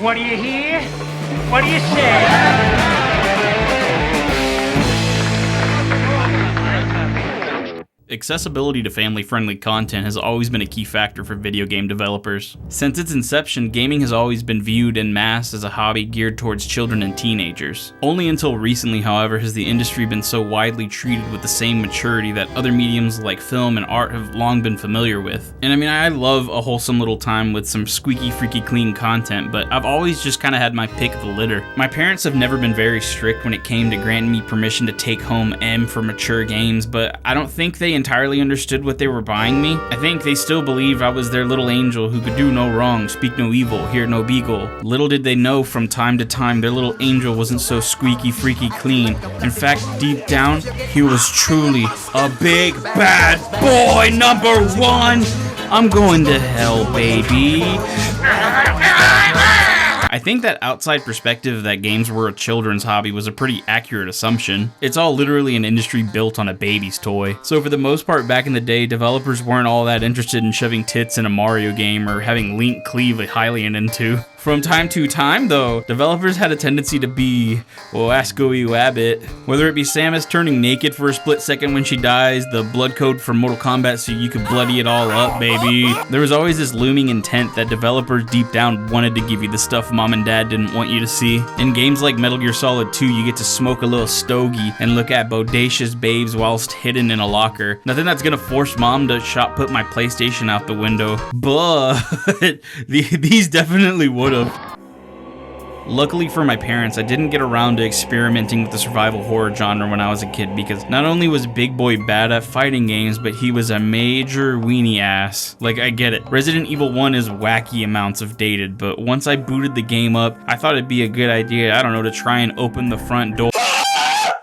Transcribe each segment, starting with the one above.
What do you hear? What do you say? Accessibility to family-friendly content has always been a key factor for video game developers. Since its inception, gaming has always been viewed en masse as a hobby geared towards children and teenagers. Only until recently, however, has the industry been so widely treated with the same maturity that other mediums like film and art have long been familiar with. And I mean, I love a wholesome little time with some squeaky, freaky clean content, but I've always just kind of had my pick of the litter. My parents have never been very strict when it came to granting me permission to take home M for mature games, but I don't think they entirely understood what they were buying me. I think they still believed I was their little angel who could do no wrong, speak no evil, hear no beagle. Little did they know from time to time their little angel wasn't so squeaky freaky clean. In fact, deep down, he was truly a big bad boy #1. I'm going to hell, baby. I think that outside perspective that games were a children's hobby was a pretty accurate assumption. It's all literally an industry built on a baby's toy. So for the most part back in the day, developers weren't all that interested in shoving tits in a Mario game or having Link cleave a Hylian into. From time to time, though, developers had a tendency to be, well, ask Goey Wabbit. Whether it be Samus turning naked for a split second when she dies, the blood code from Mortal Kombat so you could bloody it all up, baby. There was always this looming intent that developers deep down wanted to give you the stuff mom and dad didn't want you to see. In games like Metal Gear Solid 2, you get to smoke a little stogie and look at bodacious babes whilst hidden in a locker. Nothing that's gonna force mom to shot put my PlayStation out the window, but these definitely would. Luckily for my parents, I didn't get around to experimenting with the survival horror genre when I was a kid because not only was Big Boy bad at fighting games, but he was a major weenie ass. Like, I get it. Resident Evil 1 is wacky amounts of dated, but once I booted the game up, I thought it'd be a good idea, I don't know, to try and open the front door.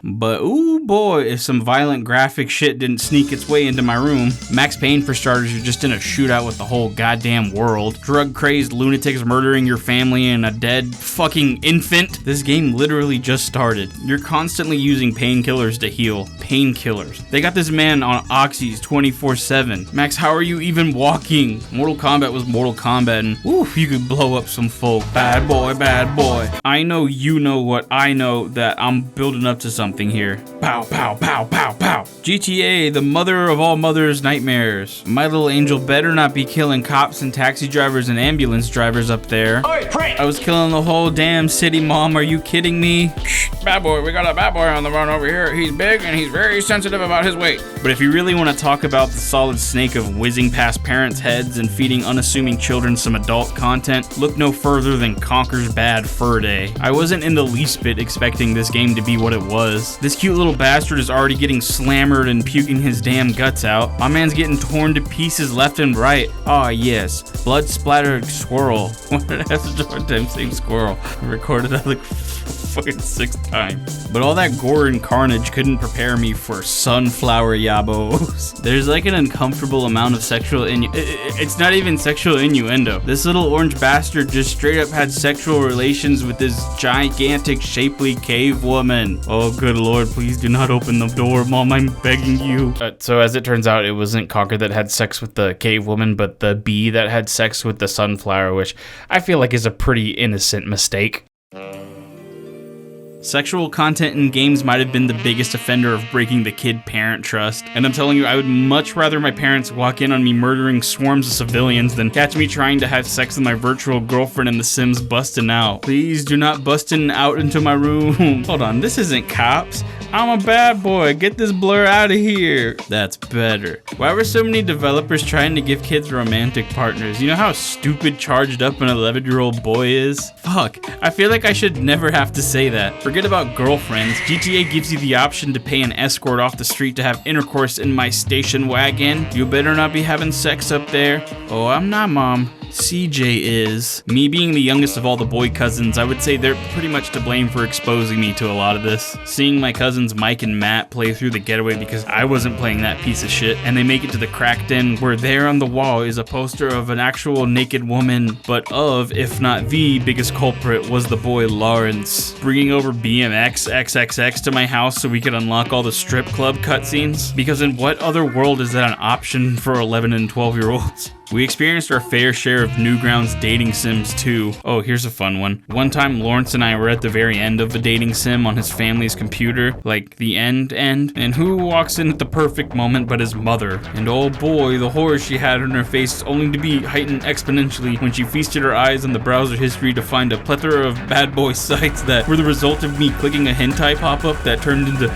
But ooh boy, if some violent graphic shit didn't sneak its way into my room. Max Payne for starters, you're just in a shootout with the whole goddamn world. Drug-crazed lunatics murdering your family and a dead fucking infant. This game literally just started. You're constantly using painkillers to heal. Painkillers. They got this man on oxys 24/7. Max, how are you even walking? Mortal Kombat was Mortal Kombat and oof, you could blow up some folk. Bad boy, bad boy. I know you know what I know, that I'm building up to something here. Pow, pow, pow, pow, pow. GTA, the mother of all mothers' nightmares. My little angel better not be killing cops and taxi drivers and ambulance drivers up there. I was killing the whole damn city, mom. Are you kidding me? Bad boy, we got a bad boy on the run over here. He's big and he's very sensitive about his weight. But if you really want to talk about the solid snake of whizzing past parents' heads and feeding unassuming children some adult content, look no further than Conkers Bad Fur Day. I wasn't in the least bit expecting this game to be what it was. This cute little bastard is already getting slammered and puking his damn guts out. My man's getting torn to pieces left and right. Ah yes, blood splattered squirrel. What did I have to do a damn saying squirrel? I recorded that like fucking 6th time. But all that gore and carnage couldn't prepare me for sunflower yabos. There's like an uncomfortable amount of sexual it's not even sexual innuendo. This little orange bastard just straight up had sexual relations with this gigantic shapely cave woman. Oh good lord, please do not open the door, mom, I'm begging you. So as it turns out, it wasn't Conker that had sex with the cave woman, but the bee that had sex with the sunflower, which I feel like is a pretty innocent mistake. Sexual content in games might have been the biggest offender of breaking the kid-parent trust, and I'm telling you, I would much rather my parents walk in on me murdering swarms of civilians than catch me trying to have sex with my virtual girlfriend in The Sims busting out. Please do not bustin' out into my room. Hold on, this isn't cops. I'm a bad boy, get this blur out of here. That's better. Why were so many developers trying to give kids romantic partners? You know how stupid charged up an 11-year-old boy is? Fuck, I feel like I should never have to say that. Forget about girlfriends. GTA gives you the option to pay an escort off the street to have intercourse in my station wagon. You better not be having sex up there. Oh, I'm not, mom. CJ is. Me being the youngest of all the boy cousins, I would say they're pretty much to blame for exposing me to a lot of this. Seeing my cousins Mike and Matt play through the getaway because I wasn't playing that piece of shit, and they make it to the crack den where there on the wall is a poster of an actual naked woman, but of, if not the biggest culprit, was the boy Lawrence. Bringing over BMX XXX to my house so we could unlock all the strip club cutscenes, because in what other world is that an option for 11 and 12-year-olds? We experienced our fair share of Newgrounds dating sims too. Oh, here's a fun one. One time Lawrence and I were at the very end of a dating sim on his family's computer, like the end, and who walks in at the perfect moment but his mother? And oh boy, the horror she had on her face only to be heightened exponentially when she feasted her eyes on the browser history to find a plethora of bad boy sites that were the result of me clicking a hentai pop-up that turned into,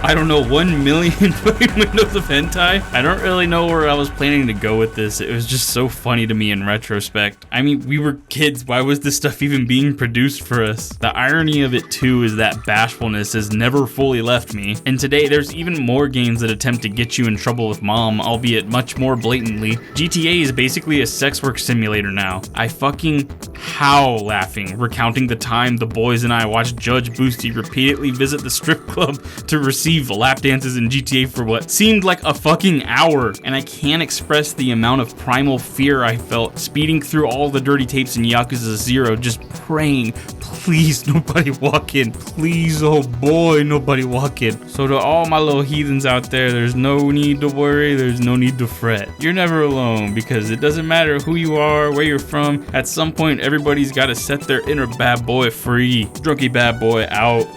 I don't know, 1 million fucking windows of hentai. I don't really know where I was planning to go with this. It was just so funny to me in retrospect. I mean, we were kids. Why was this stuff even being produced for us? The irony of it too is that bashfulness has never fully left me. And today there's even more games that attempt to get you in trouble with mom, albeit much more blatantly. GTA is basically a sex work simulator now. I fucking howl laughing, recounting the time the boys and I watched Judge Boosty repeatedly visit the strip club to receive lap dances in GTA for what seemed like a fucking hour. And I can't express the amount of primal fear I felt speeding through all the dirty tapes in Yakuza 0, just praying, please nobody walk in, please, oh boy, nobody walk in. So to all my little heathens out there, there's no need to worry, there's no need to fret. You're never alone, because it doesn't matter who you are, where you're from, at some point everybody's gotta set their inner bad boy free. Drunky bad boy out.